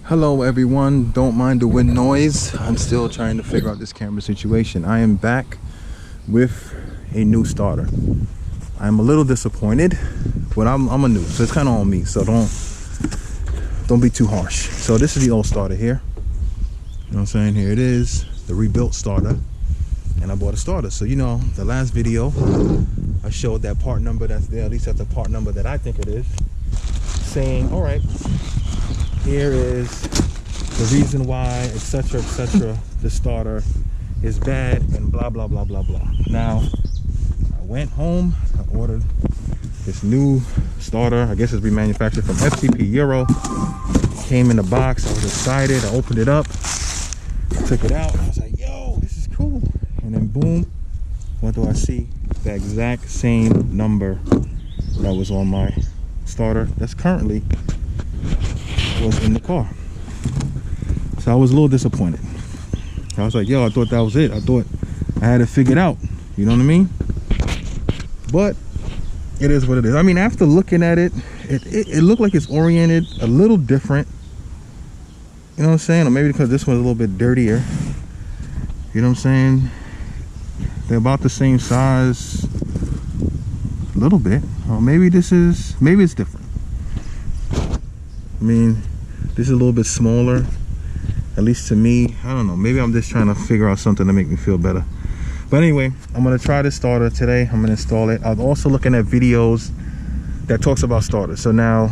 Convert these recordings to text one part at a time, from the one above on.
Hello everyone, don't mind the wind noise. I'm still trying to figure out this camera situation. I am back with a new starter. I'm a little disappointed, but I'm a noob, so it's kind of on me, so don't be too harsh. So this is the old starter here. You know what I'm saying? Here it is, the rebuilt starter. And I bought a starter. So you know, the last video I showed that part number that's there, at least that's the part number that I think it is, saying, all right, here is the reason why, etc., etc. the starter is bad and blah blah blah blah blah. Now I went home, I ordered this new starter. I guess it's remanufactured from FCP Euro. Came in the box. I was excited. I opened it up, took it out. I was like, yo, this is cool. And then boom, what do I see? The exact same number that was on my starter that's currently was in the car. So I was a little disappointed. I was like, yo, I thought that was it. I thought I had it figured out. You know what I mean? But it is what it is. I mean, after looking at it, it looked like it's oriented a little different. You know what I'm saying? Or maybe because this one's a little bit dirtier. You know what I'm saying? They're about the same size, a little bit. Or maybe it's different. I mean, this is a little bit smaller, at least to me. I don't know, maybe I'm just trying to figure out something to make me feel better. But anyway, I'm gonna try this starter today. I'm gonna install it. I'm also looking at videos that talks about starters. So now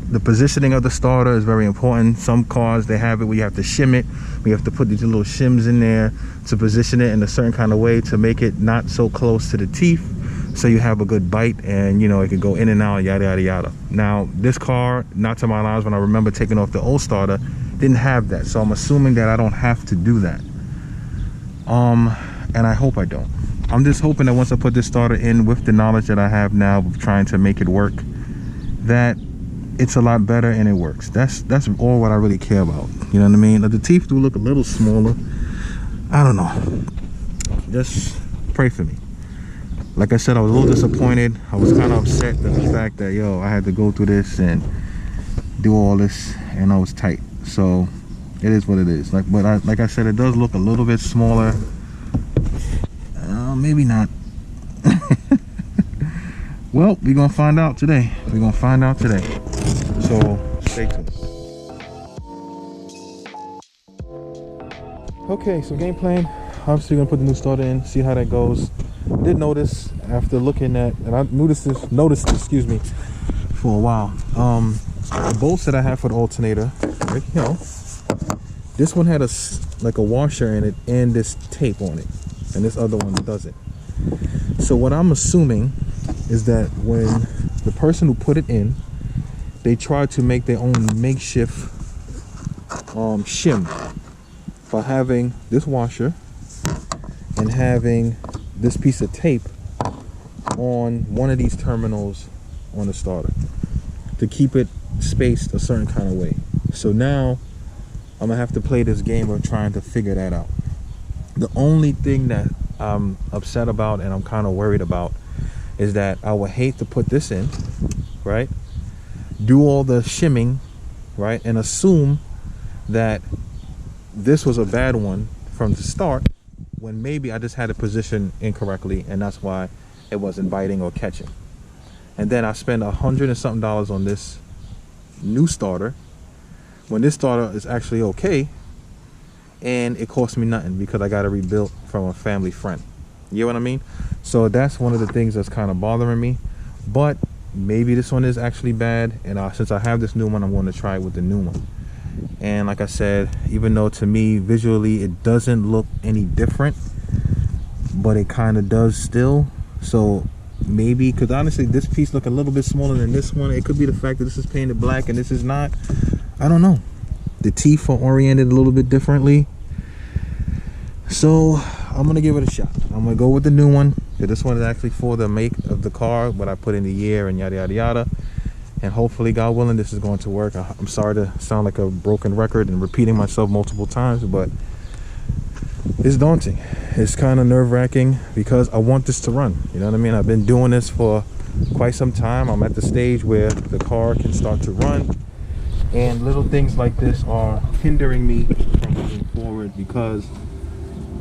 the positioning of the starter is very important. Some cars, they have it where you have to shim it. We have to put these little shims in there to position it in a certain kind of way to make it not so close to the teeth, so you have a good bite and you know it can go in and out, yada yada yada. Now this car, not to my knowledge, when I remember taking off the old starter, didn't have that, so I'm assuming that I don't have to do that. And I hope I don't. I'm just hoping that once I put this starter in with the knowledge that I have now of trying to make it work, that it's a lot better and it works. That's all what I really care about. You know what I mean? The teeth do look a little smaller. I don't know. Just pray for me. Like I said, I was a little disappointed. I was kind of upset at the fact that, yo, I had to go through this and do all this, and I was tight. So it is what it is. Like I said, it does look a little bit smaller. Maybe not. Well, we're gonna find out today. So stay tuned. Okay, so game plan. Obviously, gonna put the new starter in, see how that goes. Did notice after looking at, and I noticed this, excuse me, for a while. The bolts that I have for the alternator, right, you know, this one had like a washer in it and this tape on it, and this other one doesn't. So what I'm assuming is that when the person who put it in, they tried to make their own makeshift shim by having this washer and having this piece of tape on one of these terminals on the starter to keep it spaced a certain kind of way. So now I'm gonna have to play this game of trying to figure that out. The only thing that I'm upset about and I'm kind of worried about is that I would hate to put this in, right, do all the shimming, right, and assume that this was a bad one from the start, when maybe I just had it positioned incorrectly and that's why it wasn't biting or catching. And then I spend $100 and something on this new starter when this starter is actually okay, and it cost me nothing because I got it rebuilt from a family friend. You know what I mean? So that's one of the things that's kind of bothering me. But maybe this one is actually bad, and since I have this new one, I'm going to try it with the new one. And like I said, even though to me visually it doesn't look any different, but it kind of does still. So maybe, because honestly this piece look a little bit smaller than this one. It could be the fact that this is painted black and this is not. I don't know. The teeth are oriented a little bit differently. So I'm gonna give it a shot. I'm gonna go with the new one. This one is actually for the make of the car, what I put in the year and yada yada yada. And hopefully, God willing, this is going to work. I'm sorry to sound like a broken record and repeating myself multiple times, but it's daunting. It's kind of nerve-wracking because I want this to run. You know what I mean? I've been doing this for quite some time. I'm at the stage where the car can start to run. And little things like this are hindering me from moving forward because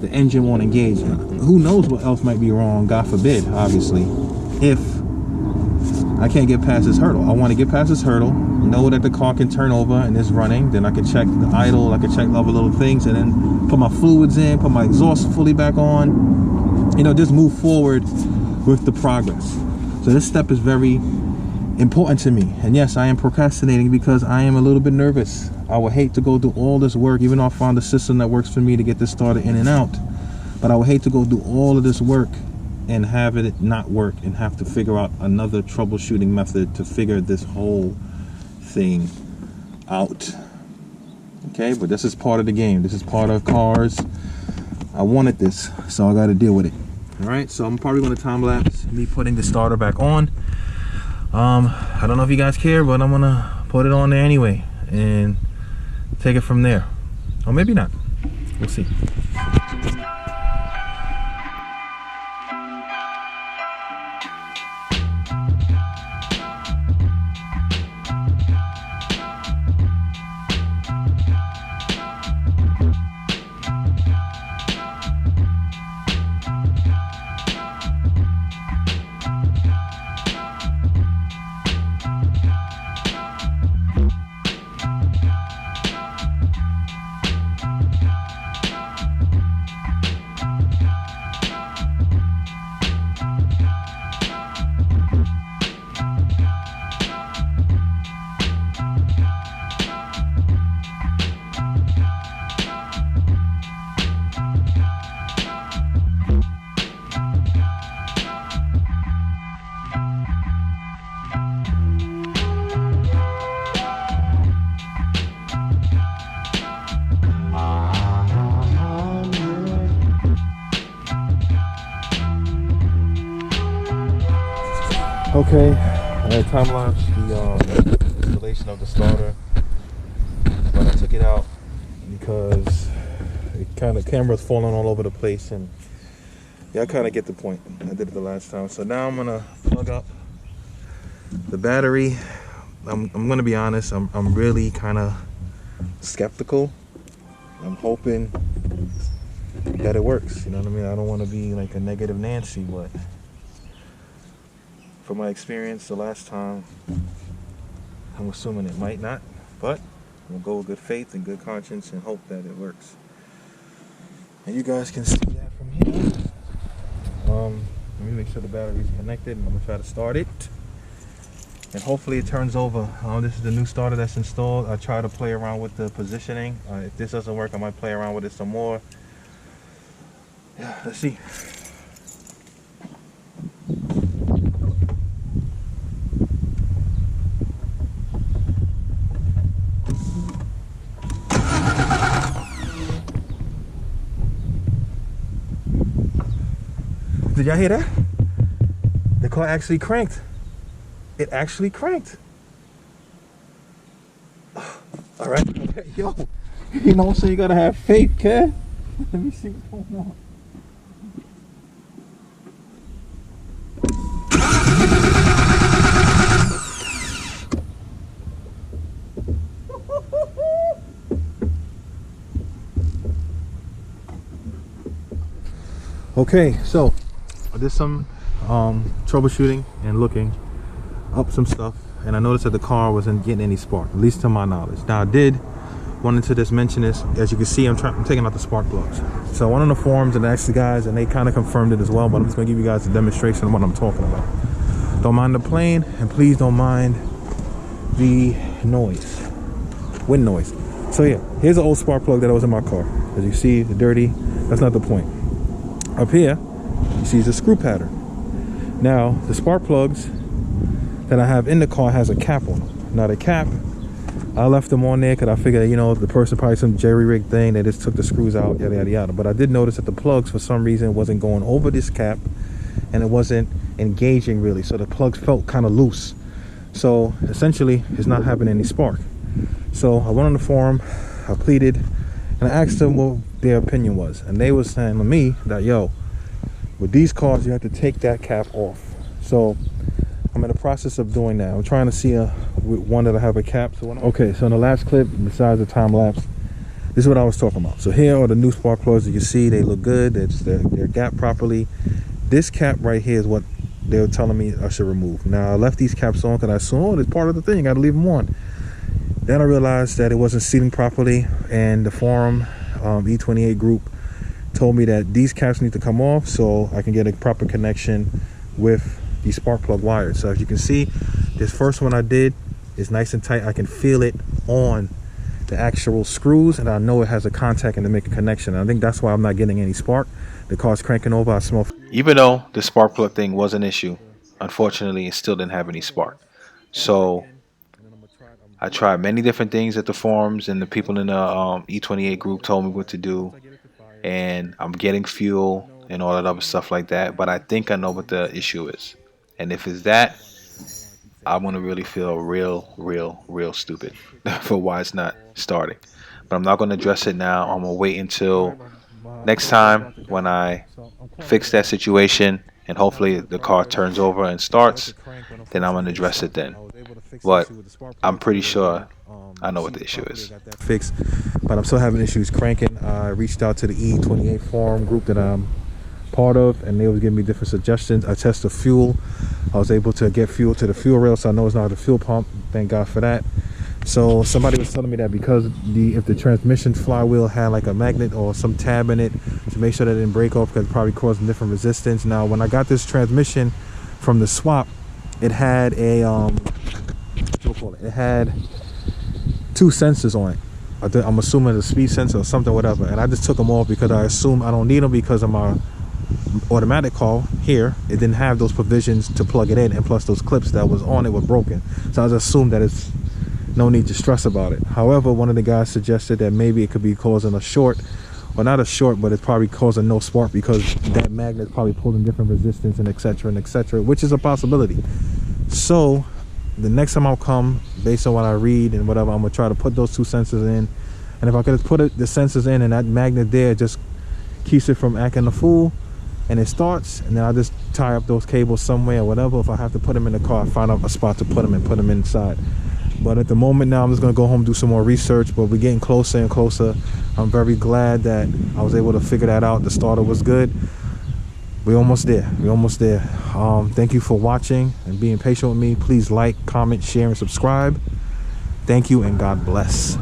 the engine won't engage. Who knows what else might be wrong, God forbid, obviously, if I can't get past this hurdle. I want to get past this hurdle, know that the car can turn over and it's running, then I can check the idle, I can check other little things, and then put my fluids in, put my exhaust fully back on, you know, just move forward with the progress. So this step is very important to me. And yes, I am procrastinating because I am a little bit nervous. I would hate to go do all this work, even though I found a system that works for me to get this started in and out, but I would hate to go do all of this work and have it not work and have to figure out another troubleshooting method to figure this whole thing out. Okay, but this is part of the game. This is part of cars. I wanted this, so I got to deal with it. All right, so I'm probably going to time lapse me putting the starter back on. I don't know if you guys care, but I'm gonna put it on there anyway and take it from there, or maybe not. We'll see. Okay, I time lapse the installation of the starter, but I took it out because it camera's falling all over the place, and yeah, I kind of get the point. I did it the last time, so now I'm gonna plug up the battery. I'm gonna be honest, I'm really kind of skeptical. I'm hoping that it works. You know what I mean? I don't want to be like a negative Nancy, but from my experience the last time, I'm assuming it might not, but we'll go with good faith and good conscience and hope that it works. And you guys can see that from here. Let me make sure the battery's connected, and I'm gonna try to start it. And hopefully it turns over. This is the new starter that's installed. I try to play around with the positioning. If this doesn't work, I might play around with it some more. Yeah, let's see. Did y'all hear that? The car actually cranked. It actually cranked. All right. Yo, you know, so you gotta have faith, kid. Let me see what's going on. Okay, so I did some troubleshooting and looking up some stuff, and I noticed that the car wasn't getting any spark, at least to my knowledge. Now I did wanted to just mention this. As you can see, I'm taking out the spark plugs. So I went on the forums and asked the guys, and they kind of confirmed it as well, but I'm just gonna give you guys a demonstration of what I'm talking about. Don't mind the plane, and please don't mind the noise, wind noise. So yeah, here's an old spark plug that was in my car. As you see, the dirty, that's not the point. Up here, you see the screw pattern. Now, the spark plugs that I have in the car has a cap on them. Now the cap, I left them on there because I figured, you know, the person probably some jerry-rig thing, they just took the screws out, yada, yada, yada. But I did notice that the plugs, for some reason, wasn't going over this cap, and it wasn't engaging really. So the plugs felt kind of loose. So essentially, it's not having any spark. So I went on the forum, I pleaded, and I asked them what their opinion was. And they were saying to me that, yo, with these cars, you have to take that cap off. So I'm in the process of doing that. I'm trying to see one that I have a cap. Okay, so in the last clip, besides the time lapse, this is what I was talking about. So here are the new spark plugs that you see. They look good. They're gapped properly. This cap right here is what they were telling me I should remove. Now I left these caps on because I assumed, oh, it's part of the thing, got to leave them on. Then I realized that it wasn't seating properly, and the forum E28 group told me that these caps need to come off so I can get a proper connection with the spark plug wires. So as you can see, this first one I did is nice and tight. I can feel it on the actual screws, and I know it has a contact and to make a connection. And I think that's why I'm not getting any spark. The car's cranking over. I smell. Even though the spark plug thing was an issue, unfortunately, it still didn't have any spark. So I tried many different things at the forums, and the people in the E28 group told me what to do. And I'm getting fuel and all that other stuff like that. But I think I know what the issue is. And if it's that, I'm going to really feel real stupid for why it's not starting. But I'm not going to address it now. I'm going to wait until next time when I fix that situation and hopefully the car turns over and starts, then I'm going to address it then. But I'm pretty sure I know what the issue is. Fixed, but I'm still having issues cranking. I reached out to the E28 forum group that I'm part of, and they was giving me different suggestions. I tested fuel. I was able to get fuel to the fuel rail, so I know it's not the fuel pump. Thank God for that. So somebody was telling me that because if the transmission flywheel had like a magnet or some tab in it to make sure that it didn't break off, because it probably caused different resistance. Now when I got this transmission from the swap, it had a it had two sensors on it. I'm assuming it's a speed sensor or something, whatever, and I just took them off because I assume I don't need them because of my automatic call here. It didn't have those provisions to plug it in, and plus those clips that was on it were broken, so I just assumed that it's no need to stress about it. However, one of the guys suggested that maybe it could be causing a short, or not a short, but it's probably causing no spark because that magnet is probably pulling different resistance and etc, which is a possibility. So the next time I'll come, based on what I read and whatever, I'm gonna try to put those two sensors in, and if I could put the sensors in and that magnet there just keeps it from acting a fool, and it starts, and then I'll just tie up those cables somewhere or whatever. If I have to put them in the car, find out a spot to put them and put them inside. But at the moment now, I'm just gonna go home and do some more research, but we're getting closer and closer. I'm very glad that I was able to figure that out. The starter was good. We're almost there. Thank you for watching and being patient with me. Please like, comment, share, and subscribe. Thank you, and God bless.